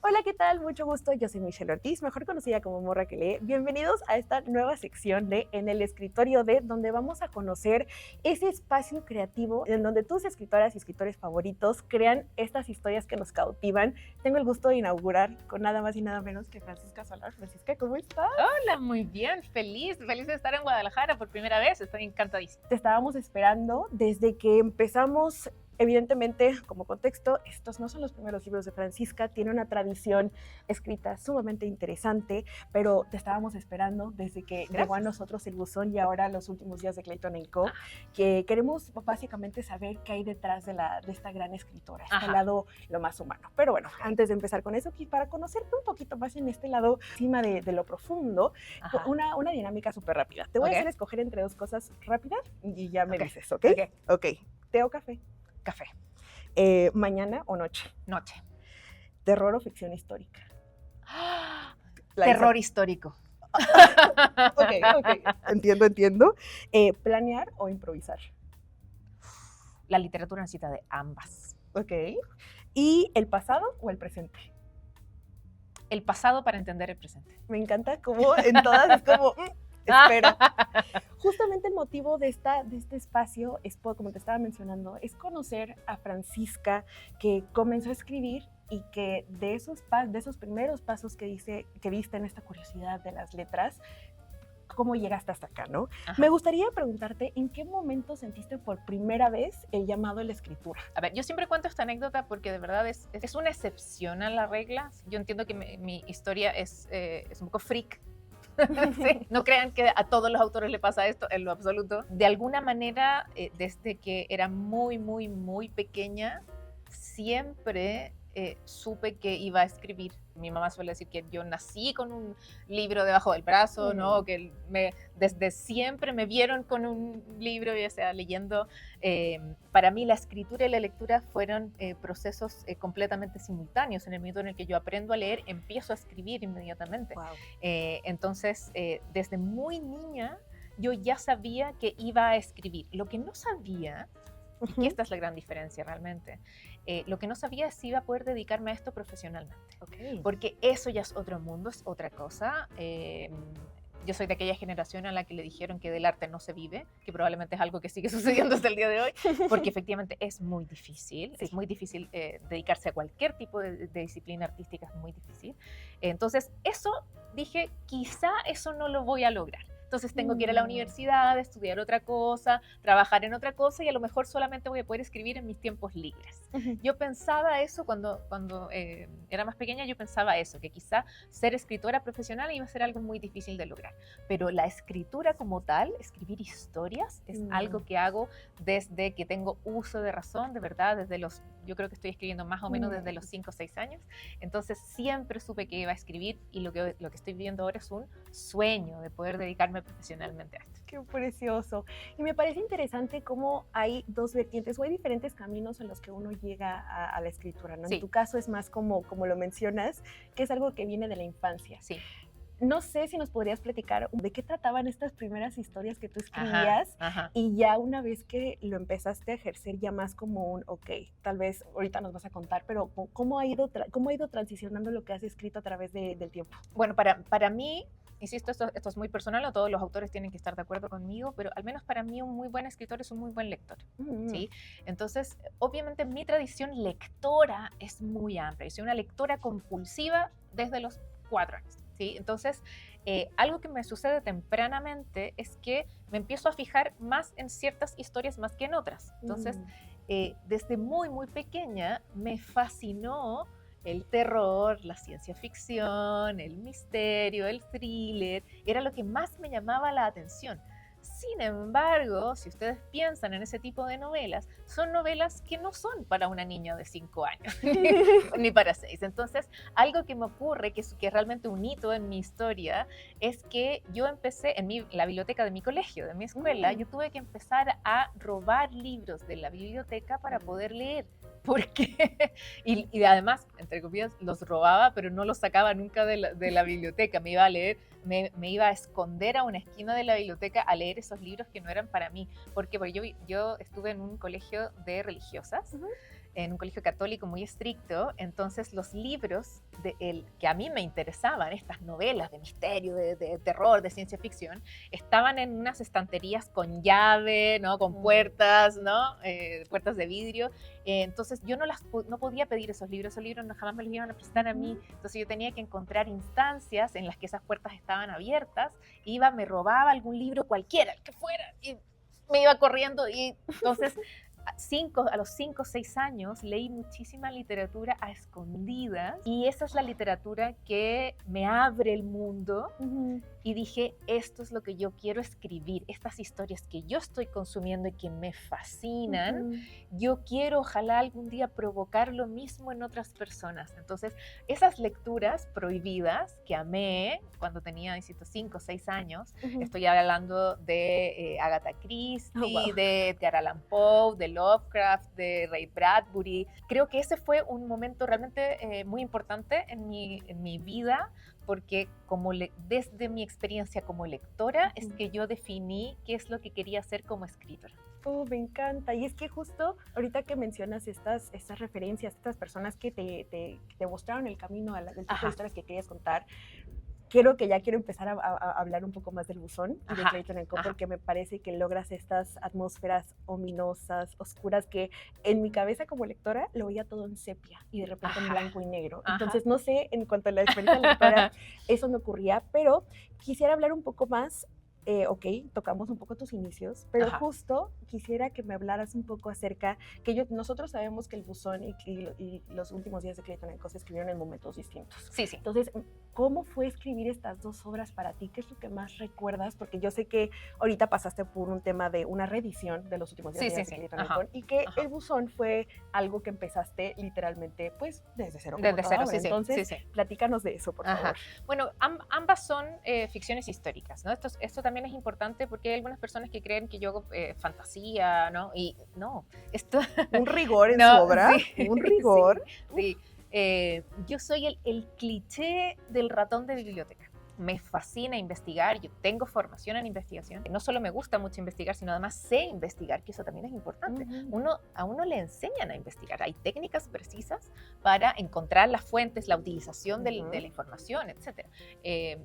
Hola, ¿qué tal? Mucho gusto. Yo soy Michelle Ortiz, mejor conocida como Morra que lee. Bienvenidos a esta nueva sección de En el escritorio de, donde vamos a conocer ese espacio creativo en donde tus escritoras y escritores favoritos crean estas historias que nos cautivan. Tengo el gusto de inaugurar con nada más y nada menos que Francisca Solar. Francisca, ¿cómo estás? Hola, muy bien, feliz de estar en Guadalajara por primera vez, estoy encantadísima. Te estábamos esperando desde que empezamos. Evidentemente, como contexto, estos no son los primeros libros de Francisca, tiene una tradición escrita sumamente interesante, pero te estábamos esperando desde que llegó a nosotros el buzón y ahora los últimos días de Clayton Co., que queremos básicamente saber qué hay detrás de esta gran escritora, este lado lo más humano. Pero bueno, antes de empezar con eso, para conocerte un poquito más en este lado encima de lo profundo, una dinámica súper rápida. Te voy a hacer escoger entre dos cosas rápidas y ya me dices, ¿ok? Ok. ¿Té o café? Café. ¿Mañana o noche? Noche. ¿Terror o ficción histórica? Terror histórico. Ok. Entiendo. ¿Planear o improvisar? La literatura necesita de ambas. Ok. ¿Y el pasado o el presente? El pasado para entender el presente. Me encanta cómo en todas es como... espera. Justamente el motivo de este espacio, es, como te estaba mencionando, es conocer a Francisca, que comenzó a escribir y que de esos primeros pasos que viste en esta curiosidad de las letras, cómo llegaste hasta acá, ¿no? Me gustaría preguntarte, ¿en qué momento sentiste por primera vez el llamado a la escritura? A ver, yo siempre cuento esta anécdota porque de verdad es una excepción a la regla. Yo entiendo que mi historia es un poco freak. Sí, no crean que a todos los autores le pasa esto, en lo absoluto. De alguna manera, desde que era muy pequeña, siempre supe que iba a escribir. Mi mamá suele decir que yo nací con un libro debajo del brazo, ¿no? Que desde siempre me vieron con un libro, ya sea leyendo. Para mí la escritura y la lectura fueron procesos completamente simultáneos. En el minuto en el que yo aprendo a leer, empiezo a escribir inmediatamente. Wow. Entonces, desde muy niña, yo ya sabía que iba a escribir. Lo que no sabía, y esta es la gran diferencia realmente, lo que no sabía es si iba a poder dedicarme a esto profesionalmente. Porque eso ya es otro mundo, es otra cosa. Yo soy de aquella generación a la que le dijeron que del arte no se vive, que probablemente es algo que sigue sucediendo hasta el día de hoy, porque efectivamente es muy difícil, es muy difícil dedicarse a cualquier tipo de disciplina artística, es muy difícil. Entonces, dije, quizá eso no lo voy a lograr. Entonces tengo que ir a la universidad, estudiar otra cosa, trabajar en otra cosa y a lo mejor solamente voy a poder escribir en mis tiempos libres. Yo pensaba eso cuando era más pequeña, yo pensaba eso, que quizá ser escritora profesional iba a ser algo muy difícil de lograr. Pero la escritura como tal, escribir historias, es algo que hago desde que tengo uso de razón, de verdad, yo creo que estoy escribiendo más o menos desde los 5 o 6 años. Entonces siempre supe que iba a escribir y lo que estoy viviendo ahora es un sueño de poder dedicarme profesionalmente a esto. Qué precioso. Y me parece interesante cómo hay dos vertientes o hay diferentes caminos en los que uno llega a la escritura, ¿no? En tu caso es más como lo mencionas, que es algo que viene de la infancia. Sí. No sé si nos podrías platicar de qué trataban estas primeras historias que tú escribías y ya una vez que lo empezaste a ejercer ya más como tal vez ahorita nos vas a contar, pero ¿cómo ha ido transicionando lo que has escrito a través del tiempo? Bueno, para mí, insisto, esto es muy personal, no todos los autores tienen que estar de acuerdo conmigo, pero al menos para mí un muy buen escritor es un muy buen lector, ¿sí? Entonces, obviamente mi tradición lectora es muy amplia, soy una lectora compulsiva desde los 4 años. ¿Sí? Entonces, algo que me sucede tempranamente es que me empiezo a fijar más en ciertas historias más que en otras. Entonces, desde muy pequeña me fascinó el terror, la ciencia ficción, el misterio, el thriller, era lo que más me llamaba la atención. Sin embargo, si ustedes piensan en ese tipo de novelas, son novelas que no son para una niña de 5 años, ni para 6. Entonces, algo que me ocurre, que es realmente un hito en mi historia, es que yo empecé en la biblioteca de mi colegio, de mi escuela, yo tuve que empezar a robar libros de la biblioteca para poder leer. Porque, y además, entre comillas, los robaba, pero no los sacaba nunca de la biblioteca. Me iba a leer, me iba a esconder a una esquina de la biblioteca a leer esos libros que no eran para mí. Porque yo estuve en un colegio de religiosas, en un colegio católico muy estricto, entonces los libros que a mí me interesaban, estas novelas de misterio, de terror, de ciencia ficción, estaban en unas estanterías con llave, ¿no? Con puertas, ¿no? Puertas de vidrio. Entonces yo no podía pedir esos libros jamás me los iban a prestar a mí. Entonces yo tenía que encontrar instancias en las que esas puertas estaban abiertas, me robaba algún libro cualquiera, el que fuera, y me iba corriendo. Y entonces a los 5 o 6 años leí muchísima literatura a escondidas, y esa es la literatura que me abre el mundo. Y dije, esto es lo que yo quiero escribir, estas historias que yo estoy consumiendo y que me fascinan, yo quiero ojalá algún día provocar lo mismo en otras personas. Entonces, esas lecturas prohibidas que amé cuando tenía 5 o 6 años, estoy hablando de Agatha Christie, de Edgar Allan Poe, de Lovecraft, de Ray Bradbury. Creo que ese fue un momento realmente muy importante en mi vida, porque desde mi experiencia como lectora es que yo definí qué es lo que quería hacer como escritora. Me encanta. Y es que justo ahorita que mencionas estas referencias, estas personas que te mostraron el camino del tipo de historias que querías contar, quiero empezar a hablar un poco más del Buzón y de Clayton Co, porque me parece que logras estas atmósferas ominosas, oscuras, que en mi cabeza como lectora lo veía todo en sepia y de repente en blanco y negro. Entonces, no sé, en cuanto a la experiencia lectora, eso me ocurría, pero quisiera hablar un poco más. Tocamos un poco tus inicios, pero justo quisiera que me hablaras un poco acerca, nosotros sabemos que el Buzón y los últimos días de Clayton Co se escribieron en momentos distintos. Sí. Entonces, ¿cómo fue escribir estas 2 obras para ti? ¿Qué es lo que más recuerdas? Porque yo sé que ahorita pasaste por un tema de una reedición de los últimos días de Clayton Co, y que el Buzón fue algo que empezaste literalmente, pues, desde cero. Entonces, platícanos de eso, por favor. Bueno, ambas son ficciones históricas, ¿no? Esto también es importante, porque hay algunas personas que creen que yo hago fantasía, ¿no? Y no, esto... Un rigor en su obra, un rigor. Sí. Yo soy el cliché del ratón de biblioteca. Me fascina investigar, yo tengo formación en investigación. No solo me gusta mucho investigar, sino además sé investigar, que eso también es importante. A uno le enseñan a investigar, hay técnicas precisas para encontrar las fuentes, la utilización de la información, etc.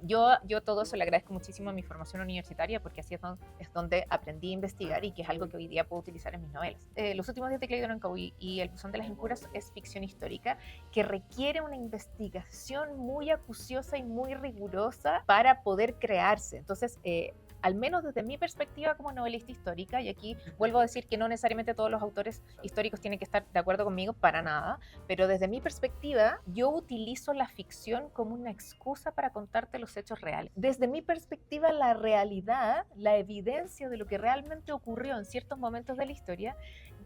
Yo todo eso le agradezco muchísimo a mi formación universitaria, porque así es donde aprendí a investigar, y que es algo que hoy día puedo utilizar en mis novelas. Los últimos días de Clayton Co y El Buzón de las Incuras es ficción histórica que requiere una investigación muy acuciosa y muy rigurosa para poder crearse. Entonces, al menos desde mi perspectiva como novelista histórica, y aquí vuelvo a decir que no necesariamente todos los autores históricos tienen que estar de acuerdo conmigo, para nada, pero desde mi perspectiva, yo utilizo la ficción como una excusa para contarte los hechos reales. Desde mi perspectiva, la realidad, la evidencia de lo que realmente ocurrió en ciertos momentos de la historia,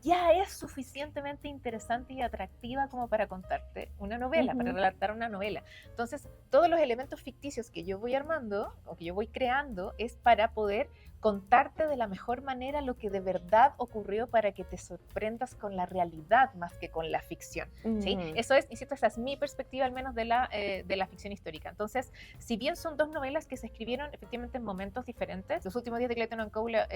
ya es suficientemente interesante y atractiva como para contarte una novela, para relatar una novela. Entonces, todos los elementos ficticios que yo voy armando o que yo voy creando es para poder contarte de la mejor manera lo que de verdad ocurrió, para que te sorprendas con la realidad más que con la ficción. ¿Sí? Eso es, insisto, esa es mi perspectiva al menos de la ficción histórica. Entonces, si bien son 2 novelas que se escribieron efectivamente en momentos diferentes, Los últimos días de Clayton Co la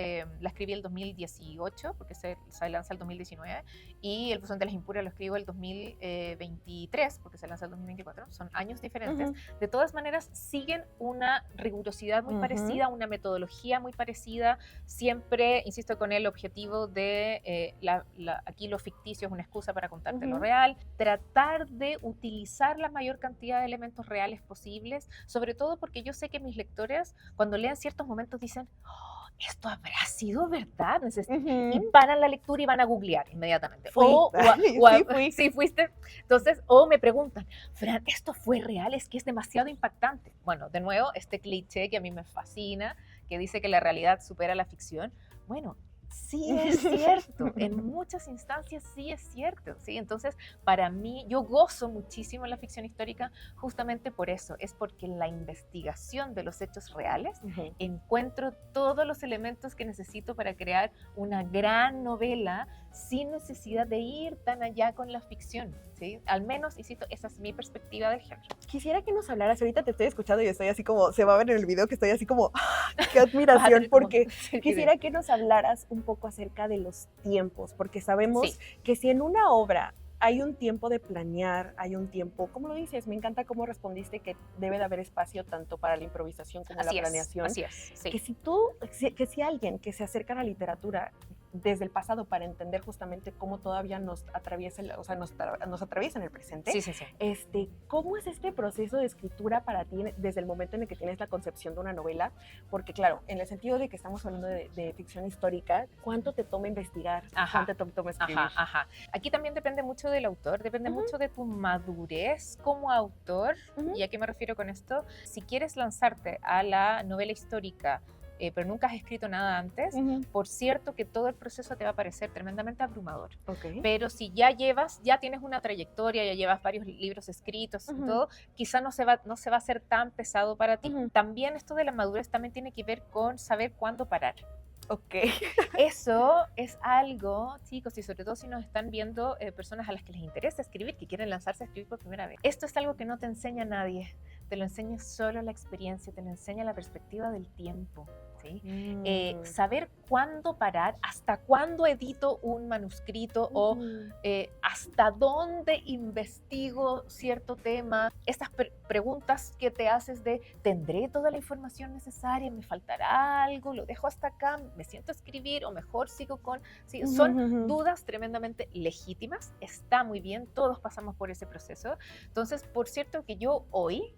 escribí el 2018, porque se lanza el 2019, y El Buzón de las Incuras lo escribo el 2023, porque se lanza el 2024. Son años diferentes. De todas maneras, siguen una rigurosidad muy parecida, una metodología muy parecida, siempre, insisto, con el objetivo de, aquí lo ficticio es una excusa para contarte lo real, tratar de utilizar la mayor cantidad de elementos reales posibles, sobre todo porque yo sé que mis lectores, cuando lean ciertos momentos, dicen, esto habrá sido verdad, y paran la lectura y van a googlear inmediatamente. Sí, fuiste. Entonces, o me preguntan, Fran, ¿esto fue real? Es que es demasiado impactante. Bueno, de nuevo, este cliché que a mí me fascina, que dice que la realidad supera la ficción. Bueno, sí es cierto, en muchas instancias sí es cierto, ¿sí? Entonces, para mí, yo gozo muchísimo en la ficción histórica justamente por eso, es porque en la investigación de los hechos reales encuentro todos los elementos que necesito para crear una gran novela sin necesidad de ir tan allá con la ficción, ¿sí? Al menos, insisto, esa es mi perspectiva del género. Quisiera que nos hablaras, ahorita te estoy escuchando y estoy así como, se va a ver en el video que estoy así como Qué admiración, porque Sí, quisiera que nos hablaras un poco acerca de los tiempos, porque sabemos sí. que si en una obra hay un tiempo de planear, hay un tiempo, ¿cómo lo dices? Me encanta cómo respondiste que debe de haber espacio tanto para la improvisación como la planeación. Así es, sí. Que si alguien que se acerca a la literatura desde el pasado para entender justamente cómo todavía nos atraviesa, o sea, nos atraviesa en el presente, Sí. ¿Cómo es este proceso de escritura para ti desde el momento en el que tienes la concepción de una novela? Porque claro, en el sentido de que estamos hablando de ficción histórica, ¿cuánto te toma investigar? ¿Cuánto te toma escribir? Aquí también depende mucho del autor, depende mucho de tu madurez como autor. ¿Y a qué me refiero con esto? Si quieres lanzarte a la novela histórica, pero nunca has escrito nada antes, por cierto que todo el proceso te va a parecer tremendamente abrumador. Pero si ya tienes una trayectoria, ya llevas varios libros escritos y todo, quizá no se va a hacer tan pesado para ti. También esto de la madurez también tiene que ver con saber cuándo parar. Eso es algo, chicos, y sobre todo si nos están viendo personas a las que les interesa escribir, que quieren lanzarse a escribir por primera vez. Esto es algo que no te enseña nadie, te lo enseña solo la experiencia, te lo enseña la perspectiva del tiempo. ¿Sí? Saber cuándo parar, hasta cuándo edito un manuscrito o hasta dónde investigo cierto tema. Estas preguntas que te haces de ¿tendré toda la información necesaria? ¿Me faltará algo? ¿Lo dejo hasta acá? ¿Me siento a escribir? ¿O mejor sigo con...? Sí, son dudas tremendamente legítimas, está muy bien, todos pasamos por ese proceso. Entonces, por cierto que yo hoy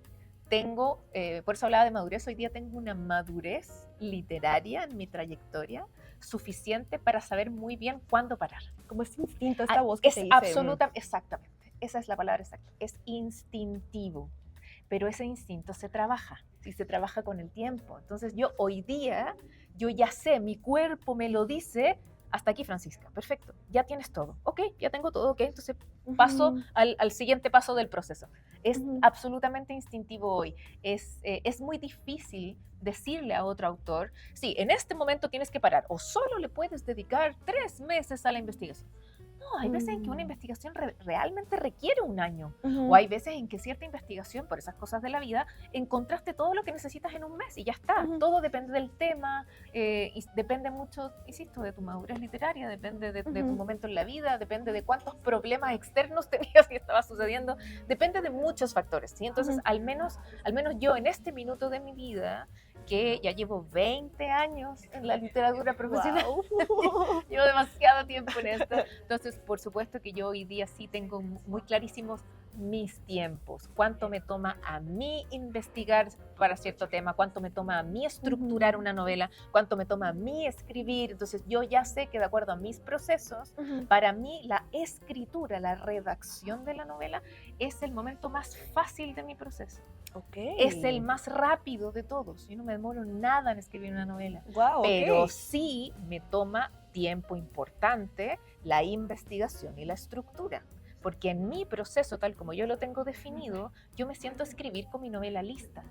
tengo, por eso hablaba de madurez, hoy día tengo una madurez literaria en mi trayectoria suficiente para saber muy bien cuándo parar. Como este instinto, esta voz que te dice. Exactamente, esa es la palabra exacta, es instintivo, pero ese instinto se trabaja y se trabaja con el tiempo. Entonces yo hoy día, yo ya sé, mi cuerpo me lo dice, hasta aquí Francisca, perfecto, ya tienes todo, ok, ya tengo todo, ok, entonces paso al siguiente paso del proceso. Es absolutamente instintivo hoy. Es muy difícil decirle a otro autor, sí, en este momento tienes que parar, o solo le puedes dedicar 3 meses a la investigación. No, hay veces en que una investigación realmente requiere un año, o hay veces en que cierta investigación, por esas cosas de la vida, encontraste todo lo que necesitas en un mes y ya está. Todo depende del tema, y depende mucho, insisto, de tu madurez literaria, depende de tu momento en la vida, depende de cuántos problemas externos tenías y estaba sucediendo, depende de muchos factores, ¿sí? Entonces, al menos yo en este minuto de mi vida, que ya llevo 20 años en la literatura profesional, llevo demasiado tiempo en esto, entonces por supuesto que yo hoy día sí tengo muy clarísimos mis tiempos, cuánto me toma a mí investigar para cierto tema, cuánto me toma a mí estructurar una novela, cuánto me toma a mí escribir. Entonces yo ya sé que de acuerdo a mis procesos, para mí la escritura, la redacción de la novela es el momento más fácil de mi proceso. Es el más rápido de todos. Yo no me demoro nada en escribir una novela, pero sí me toma tiempo importante la investigación y la estructura. Porque en mi proceso, tal como yo lo tengo definido, yo me siento a escribir con mi novela lista.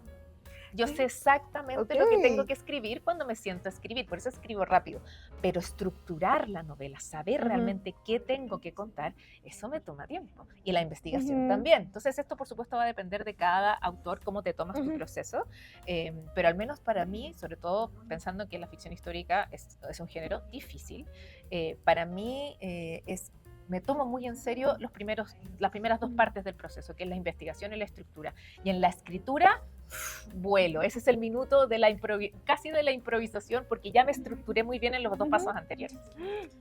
Yo sé exactamente lo que tengo que escribir cuando me siento a escribir, por eso escribo rápido. Pero estructurar la novela, saber realmente qué tengo que contar, eso me toma tiempo. Y la investigación también. Entonces esto por supuesto va a depender de cada autor, cómo te tomas tu proceso. Pero al menos para mí, sobre todo pensando que la ficción histórica es un género difícil, para mí me tomo muy en serio las primeras 2 partes del proceso, que es la investigación y la estructura. Y en la escritura, vuelo. Ese es el minuto de casi de la improvisación, porque ya me estructuré muy bien en los 2 pasos anteriores.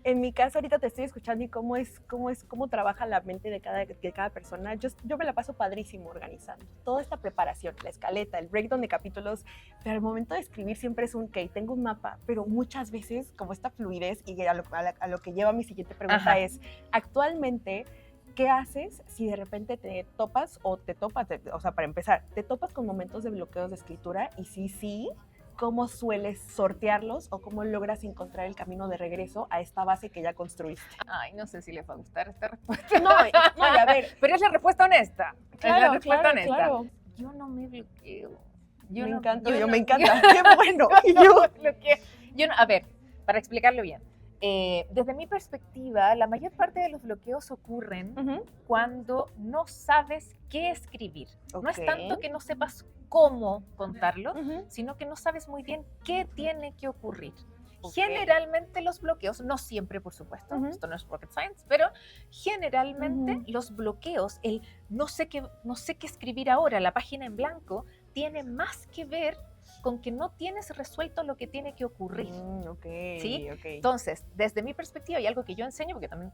En mi caso, ahorita te estoy escuchando y cómo trabaja la mente de cada persona. Yo me la paso padrísimo organizando toda esta preparación, la escaleta, el breakdown de capítulos, pero al momento de escribir siempre es tengo un mapa, pero muchas veces, como esta fluidez, y a lo que lleva mi siguiente pregunta es, actualmente, ¿qué haces si de repente te topas, o sea, para empezar, te topas con momentos de bloqueos de escritura? Y sí, ¿cómo sueles sortearlos o cómo logras encontrar el camino de regreso a esta base que ya construiste? Ay, no sé si les va a gustar esta respuesta. No, a ver. Pero es la respuesta honesta. Claro. Yo no me bloqueo. Me encanta. Qué bueno. A ver, para explicarlo bien. Desde mi perspectiva, la mayor parte de los bloqueos ocurren cuando no sabes qué escribir. No es tanto que no sepas cómo contarlo, sino que no sabes muy bien qué tiene que ocurrir. Generalmente los bloqueos, no siempre por supuesto, esto no es rocket science, pero generalmente los bloqueos, el no sé qué escribir ahora, la página en blanco, tiene más que ver con que no tienes resuelto lo que tiene que ocurrir. ¿Sí? Entonces, desde mi perspectiva, y algo que yo enseño, porque también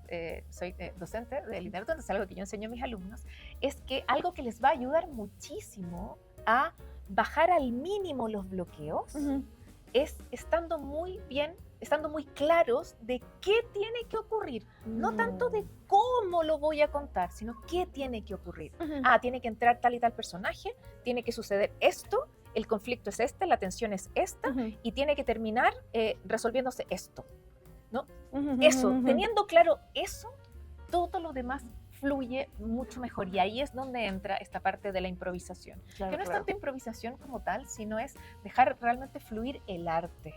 soy docente de literatura, entonces algo que yo enseño a mis alumnos, es que algo que les va a ayudar muchísimo a bajar al mínimo los bloqueos es estando muy claros de qué tiene que ocurrir. No tanto de cómo lo voy a contar, sino qué tiene que ocurrir. Tiene que entrar tal y tal personaje, tiene que suceder esto, el conflicto es este, la tensión es esta, y tiene que terminar resolviéndose esto, ¿no? Eso, teniendo claro eso, todo lo demás fluye mucho mejor, y ahí es donde entra esta parte de la improvisación, que no es tanto improvisación como tal, sino es dejar realmente fluir el arte,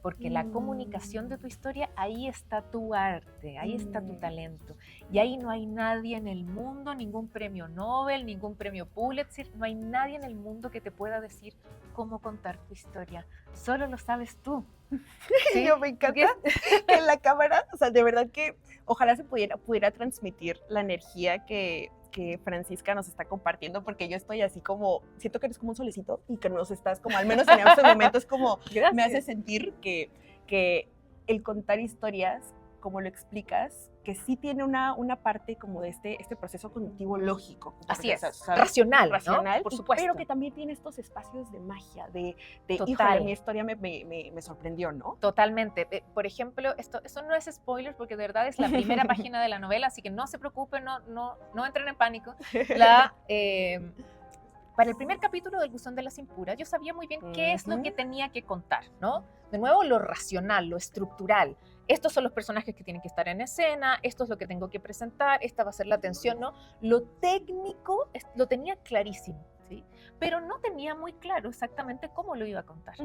porque la comunicación de tu historia, ahí está tu arte, ahí está tu talento, y ahí no hay nadie en el mundo, ningún premio Nobel, ningún premio Pulitzer, no hay nadie en el mundo que te pueda decir cómo contar tu historia, solo lo sabes tú. ¿Sí? Yo me encanta que en la cámara, o sea, de verdad que ojalá se pudiera transmitir la energía que Francisca nos está compartiendo, porque yo estoy así como, siento que eres como un solecito y que nos estás como, al menos en estos momentos, como me hace sentir que el contar historias, como lo explicas, que sí tiene una parte como de este proceso cognitivo lógico. Así es, racional, ¿no? Por supuesto. Pero que también tiene estos espacios de magia, de híjole, mi historia me sorprendió, ¿no? Totalmente. Por ejemplo, esto no es spoiler, porque de verdad es la primera página de la novela, así que no se preocupen, no entren en pánico. Para el primer capítulo del Buzón de las Impuras, yo sabía muy bien qué es lo que tenía que contar, ¿no? De nuevo, lo racional, lo estructural. Estos son los personajes que tienen que estar en escena, esto es lo que tengo que presentar, esta va a ser la tensión, ¿no? Lo técnico lo tenía clarísimo, ¿sí? Pero no tenía muy claro exactamente cómo lo iba a contar.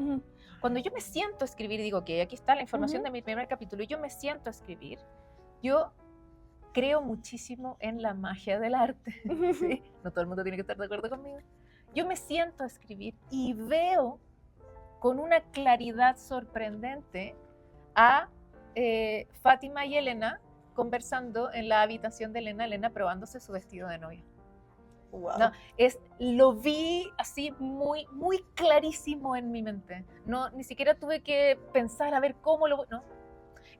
Cuando yo me siento a escribir y digo, ok, aquí está la información de mi primer capítulo, y yo me siento a escribir, yo creo muchísimo en la magia del arte. ¿Sí? No todo el mundo tiene que estar de acuerdo conmigo. Yo me siento a escribir y veo con una claridad sorprendente a Fátima y Elena conversando en la habitación de Elena probándose su vestido de novia. Wow. No, lo vi así muy, muy clarísimo en mi mente. No, ni siquiera tuve que pensar a ver cómo lo... ¿no?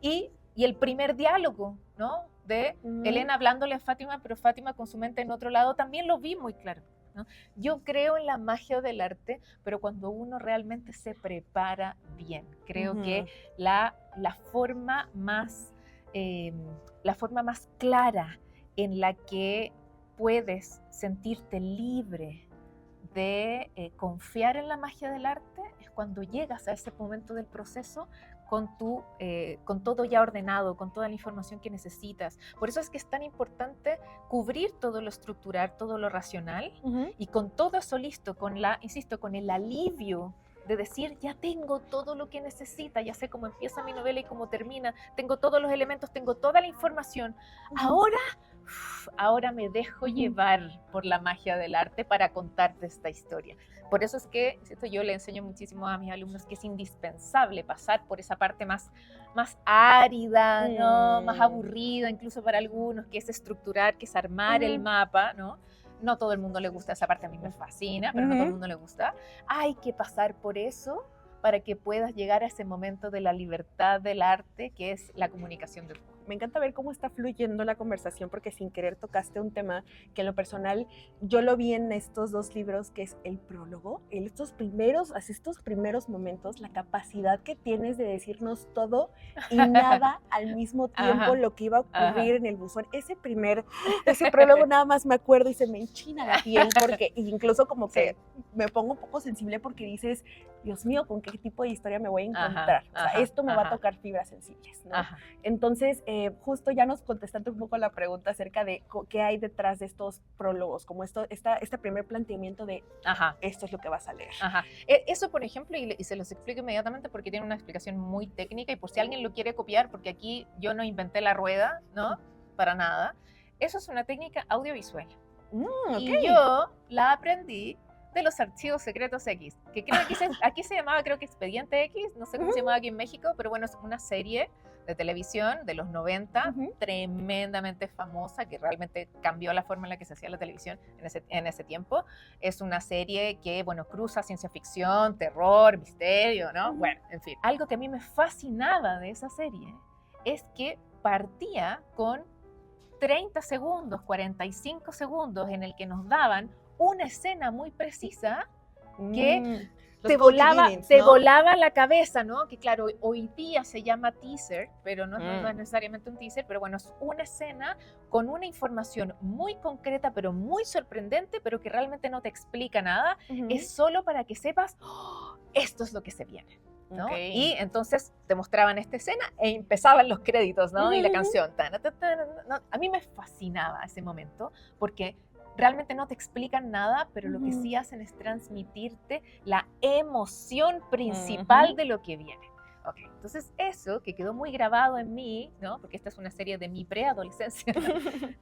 Y el primer diálogo, ¿no? De Elena hablándole a Fátima, pero Fátima con su mente en otro lado, también lo vi muy claro, ¿no? Yo creo en la magia del arte, pero cuando uno realmente se prepara bien. Creo que la forma más clara en la que puedes sentirte libre de confiar en la magia del arte es cuando llegas a ese momento del proceso con todo ya ordenado, con toda la información que necesitas. Por eso es que es tan importante cubrir todo lo estructural, todo lo racional, y con todo eso listo, con el alivio de decir, ya tengo todo lo que necesita, ya sé cómo empieza mi novela y cómo termina, tengo todos los elementos, tengo toda la información. Ahora me dejo llevar por la magia del arte para contarte esta historia. Por eso es que yo le enseño muchísimo a mis alumnos que es indispensable pasar por esa parte más árida, ¿no? Más aburrida, incluso para algunos, que es estructurar, que es armar el mapa, ¿no? No todo el mundo le gusta esa parte, a mí me fascina, pero no todo el mundo le gusta. Hay que pasar por eso para que puedas llegar a ese momento de la libertad del arte, que es la comunicación del público. Me encanta ver cómo está fluyendo la conversación, porque sin querer tocaste un tema que en lo personal yo lo vi en estos dos libros, que es el prólogo, estos primeros momentos, la capacidad que tienes de decirnos todo y nada al mismo tiempo, lo que iba a ocurrir en el buzón. Ese prólogo nada más me acuerdo y se me enchina la piel, porque incluso como que me pongo un poco sensible, porque dices, Dios mío, ¿con qué tipo de historia me voy a encontrar? O sea, esto me va a tocar fibras sensibles, ¿no? Entonces, justo ya nos contestaste un poco la pregunta acerca de qué hay detrás de estos prólogos, como este primer planteamiento de esto es lo que vas a leer. Eso, por ejemplo, y se los explico inmediatamente porque tiene una explicación muy técnica y por si alguien lo quiere copiar, porque aquí yo no inventé la rueda, ¿no? Para nada. Eso es una técnica audiovisual. Y yo la aprendí de los archivos secretos X, que creo que aquí se llamaba, creo que Expediente X, no sé cómo se llamaba aquí en México, pero bueno, es una serie de televisión de los 90, tremendamente famosa, que realmente cambió la forma en la que se hacía la televisión en ese tiempo. Es una serie que, bueno, cruza ciencia ficción, terror, misterio, ¿no? Bueno, en fin. Algo que a mí me fascinaba de esa serie es que partía con 30 segundos, 45 segundos en el que nos daban una escena muy precisa que te volaba la cabeza, ¿no? Que claro, hoy día se llama teaser, pero no es necesariamente un teaser, pero bueno, es una escena con una información muy concreta, pero muy sorprendente, pero que realmente no te explica nada. Es solo para que sepas, esto es lo que se viene, ¿no? Y entonces te mostraban esta escena e empezaban los créditos, ¿no? Y la canción. A mí me fascinaba ese momento porque realmente no te explican nada, pero lo que sí hacen es transmitirte la emoción principal de lo que viene. Okay, entonces eso que quedó muy grabado en mí, ¿no? Porque esta es una serie de mi preadolescencia,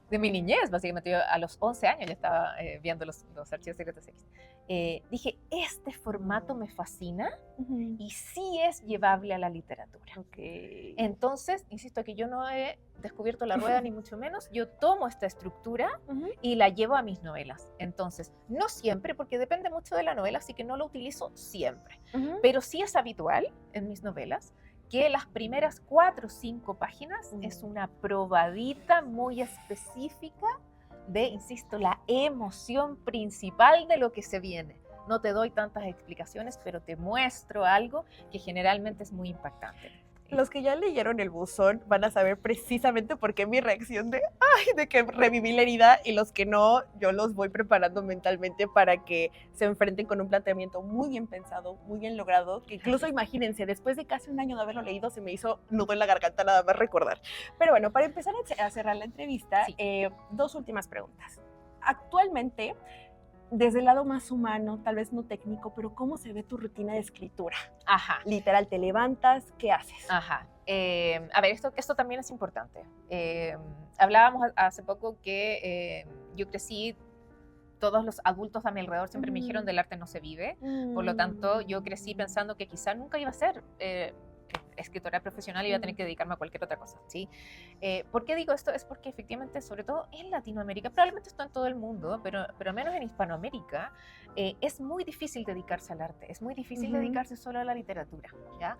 de mi niñez, básicamente. Yo a los 11 años ya estaba viendo los archivos secretos X. Dije, este formato me fascina y sí es llevable a la literatura. Okay. Entonces, insisto que yo no he descubierto la rueda ni mucho menos, yo tomo esta estructura y la llevo a mis novelas. Entonces, no siempre, porque depende mucho de la novela, así que no lo utilizo siempre, pero sí es habitual en mis novelas que las primeras 4 o 5 páginas es una probadita muy específica de, insisto, la emoción principal de lo que se viene. No te doy tantas explicaciones, pero te muestro algo que generalmente es muy impactante. Los que ya leyeron El Buzón van a saber precisamente por qué mi reacción de que reviví la herida, y los que no, yo los voy preparando mentalmente para que se enfrenten con un planteamiento muy bien pensado, muy bien logrado, que incluso imagínense, después de casi un año de haberlo leído, se me hizo nudo en la garganta nada más recordar. Pero bueno, para empezar a cerrar la entrevista, 2 últimas preguntas. Actualmente, desde el lado más humano, tal vez no técnico, pero ¿cómo se ve tu rutina de escritura? Literal, te levantas, ¿qué haces? A ver, esto también es importante. Hablábamos hace poco que yo crecí, todos los adultos a mi alrededor siempre me dijeron del arte no se vive, por lo tanto yo crecí pensando que quizá nunca iba a ser escritora profesional y iba a tener que dedicarme a cualquier otra cosa, ¿sí? ¿Por qué digo esto? Es porque efectivamente, sobre todo en Latinoamérica, probablemente esto en todo el mundo, pero menos en Hispanoamérica, es muy difícil dedicarse al arte, es muy difícil dedicarse solo a la literatura, ¿ya?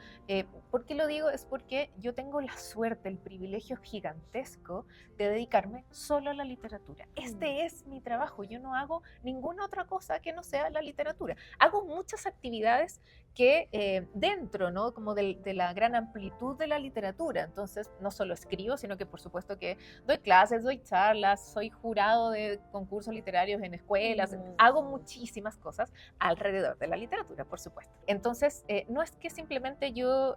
¿Por qué lo digo? Es porque yo tengo la suerte, el privilegio gigantesco de dedicarme solo a la literatura. Este es mi trabajo, yo no hago ninguna otra cosa que no sea la literatura. Hago muchas actividades que dentro, ¿no? Como de la gran amplitud de la literatura. Entonces, no solo escribo, sino que por supuesto que doy clases, doy charlas, soy jurado de concursos literarios en escuelas, hago muchísimas cosas alrededor de la literatura, por supuesto. Entonces, no es que simplemente yo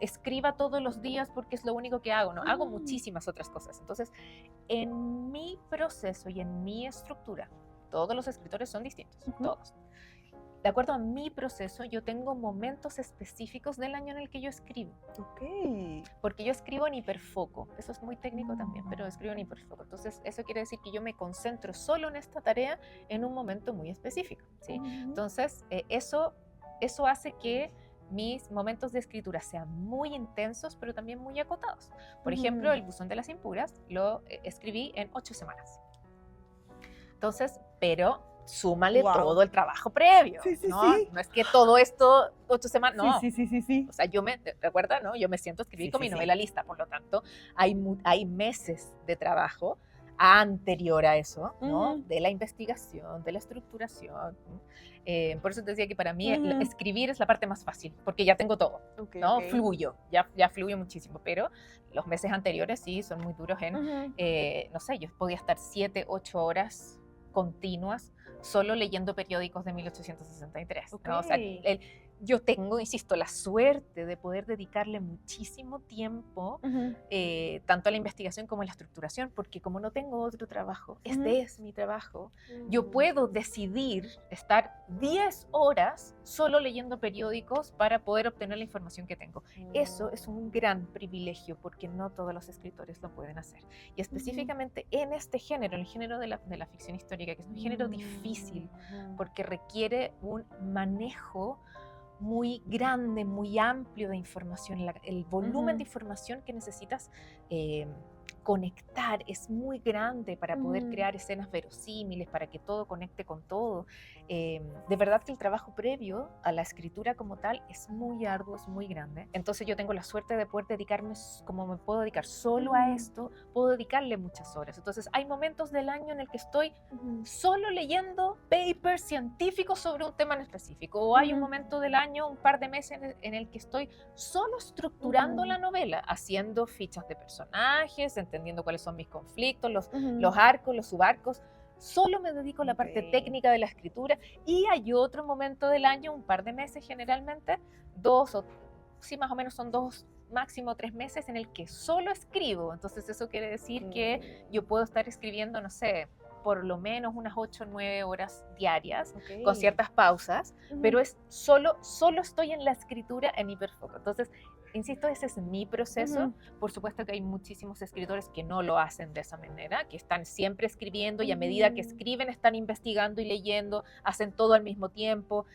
escriba todos los días porque es lo único que hago, ¿no? Hago muchísimas otras cosas. Entonces, en mi proceso y en mi estructura, todos los escritores son distintos, todos. De acuerdo a mi proceso, yo tengo momentos específicos del año en el que yo escribo. Porque yo escribo en hiperfoco. Eso es muy técnico también, pero escribo en hiperfoco. Entonces, eso quiere decir que yo me concentro solo en esta tarea en un momento muy específico, ¿sí? Entonces, eso hace que mis momentos de escritura sean muy intensos, pero también muy acotados. Por ejemplo, El Buzón de las Impuras lo escribí en 8 semanas. Entonces, pero súmale todo el trabajo previo, ¿no? No es que todo esto 8 semanas, no. Sí. O sea, recuerda, ¿no? Yo me siento a escribir con mi novela lista, por lo tanto, hay meses de trabajo anterior a eso, ¿no? De la investigación, de la estructuración. Por eso te decía que para mí escribir es la parte más fácil, porque ya tengo todo, ¿no? Fluyo, ya fluyo muchísimo, pero los meses anteriores sí son muy duros no sé, yo podía estar 7, 8 horas continuas solo leyendo periódicos de 1863. ¿No? O sea, yo tengo, insisto, la suerte de poder dedicarle muchísimo tiempo, tanto a la investigación como a la estructuración, porque como no tengo otro trabajo, este es mi trabajo, yo puedo decidir estar 10 horas solo leyendo periódicos para poder obtener la información que tengo. Eso es un gran privilegio, porque no todos los escritores lo pueden hacer. Y específicamente en este género, el género de la ficción histórica, que es un género difícil, porque requiere un manejo muy grande, muy amplio de información. El volumen de información que necesitas conectar es muy grande para poder crear escenas verosímiles, para que todo conecte con todo. De verdad que el trabajo previo a la escritura como tal es muy arduo, es muy grande. Entonces yo tengo la suerte de poder dedicarme, como me puedo dedicar solo a esto, puedo dedicarle muchas horas. Entonces hay momentos del año en el que estoy solo leyendo papers científicos sobre un tema en específico, o hay un momento del año, un par de meses en el que estoy solo estructurando la novela, haciendo fichas de personajes, entendiendo cuáles son mis conflictos, los arcos, los subarcos. Solo me dedico a la parte técnica de la escritura, y hay otro momento del año, un par de meses generalmente, más o menos son 2, máximo 3 meses, en el que solo escribo. Entonces eso quiere decir que yo puedo estar escribiendo, no sé, por lo menos unas 8 o 9 horas diarias, con ciertas pausas, pero es solo estoy en la escritura en hiperfoco. Entonces, insisto, ese es mi proceso. Por supuesto que hay muchísimos escritores que no lo hacen de esa manera, que están siempre escribiendo y a medida que escriben están investigando y leyendo, hacen todo al mismo tiempo.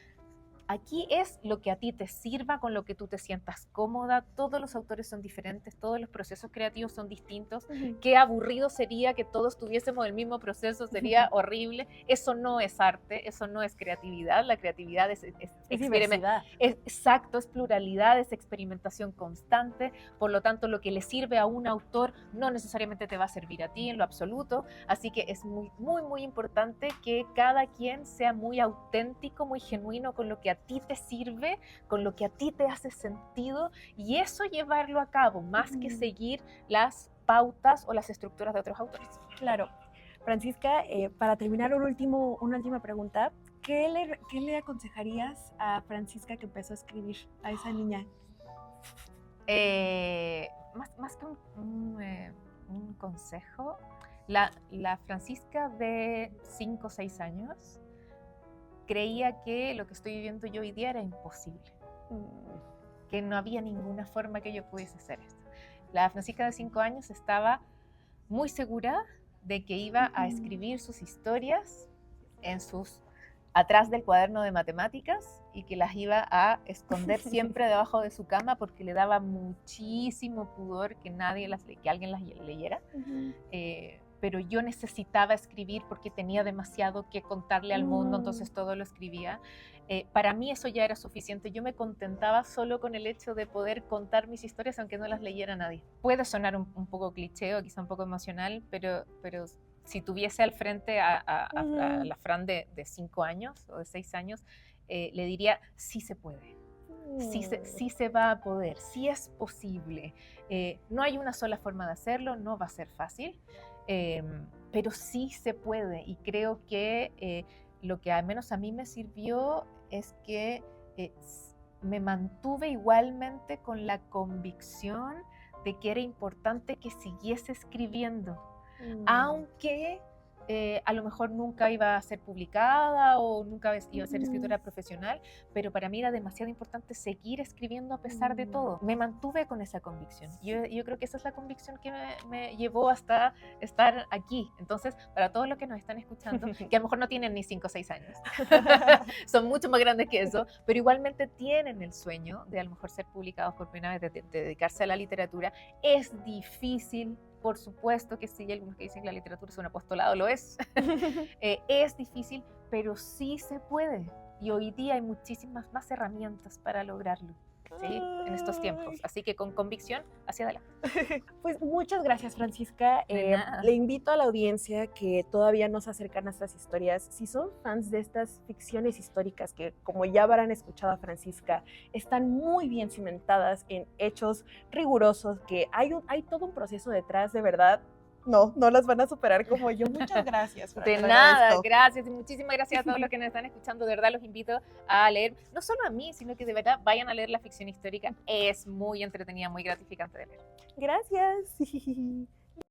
Aquí es lo que a ti te sirva, con lo que tú te sientas cómoda. Todos los autores son diferentes, todos los procesos creativos son distintos. Qué aburrido sería que todos tuviésemos el mismo proceso, sería horrible. Eso no es arte, eso no es creatividad. La creatividad es diversidad. Exacto, es pluralidad, es experimentación constante. Por lo tanto, lo que le sirve a un autor no necesariamente te va a servir a ti en lo absoluto. Así que es muy, muy, muy importante que cada quien sea muy auténtico, muy genuino con lo que a ti te sirve, con lo que a ti te hace sentido, y eso llevarlo a cabo, más que seguir las pautas o las estructuras de otros autores. Claro. Francisca, para terminar, una última pregunta. ¿Qué le aconsejarías a Francisca que empezó a escribir, a esa niña? Más que un consejo, la Francisca de 5 o 6 años creía que lo que estoy viviendo yo hoy día era imposible, que no había ninguna forma que yo pudiese hacer esto. La Francisca de 5 años estaba muy segura de que iba a escribir sus historias atrás del cuaderno de matemáticas, y que las iba a esconder siempre debajo de su cama, porque le daba muchísimo pudor que alguien las leyera. Pero yo necesitaba escribir porque tenía demasiado que contarle al mundo, entonces todo lo escribía. Para mí eso ya era suficiente. Yo me contentaba solo con el hecho de poder contar mis historias aunque no las leyera nadie. Puede sonar un poco cliché o quizá un poco emocional, pero si tuviese al frente a la Fran de 5 años o de 6 años, le diría: sí se puede. Sí se va a poder, sí es posible. No hay una sola forma de hacerlo, no va a ser fácil, pero sí se puede. Y creo que lo que al menos a mí me sirvió es que me mantuve igualmente con la convicción de que era importante que siguiese escribiendo, aunque a lo mejor nunca iba a ser publicada o nunca iba a ser escritora profesional, pero para mí era demasiado importante seguir escribiendo a pesar de todo. Me mantuve con esa convicción. Yo creo que esa es la convicción que me llevó hasta estar aquí. Entonces, para todos los que nos están escuchando, que a lo mejor no tienen ni 5 o 6 años, son mucho más grandes que eso, pero igualmente tienen el sueño de a lo mejor ser publicados por primera vez, de dedicarse a la literatura. Es difícil. Por supuesto que sí, hay algunos que dicen que la literatura es un apostolado, lo es. Es difícil, pero sí se puede. Y hoy día hay muchísimas más herramientas para lograrlo, ¿sí? En estos tiempos. Así que con convicción, hacia adelante. Pues muchas gracias, Francisca. Le invito a la audiencia que todavía no se acercan a estas historias. Si son fans de estas ficciones históricas que, como ya habrán escuchado a Francisca, están muy bien cimentadas en hechos rigurosos, que hay todo un proceso detrás, de verdad. no las van a superar como yo. Muchas gracias. Fran, De te nada, agradezco. gracias y muchísimas gracias a todos los que nos están escuchando. De verdad los invito a leer, no solo a mí, sino que de verdad vayan a leer la ficción histórica. Es muy entretenida, muy gratificante de leer. Gracias.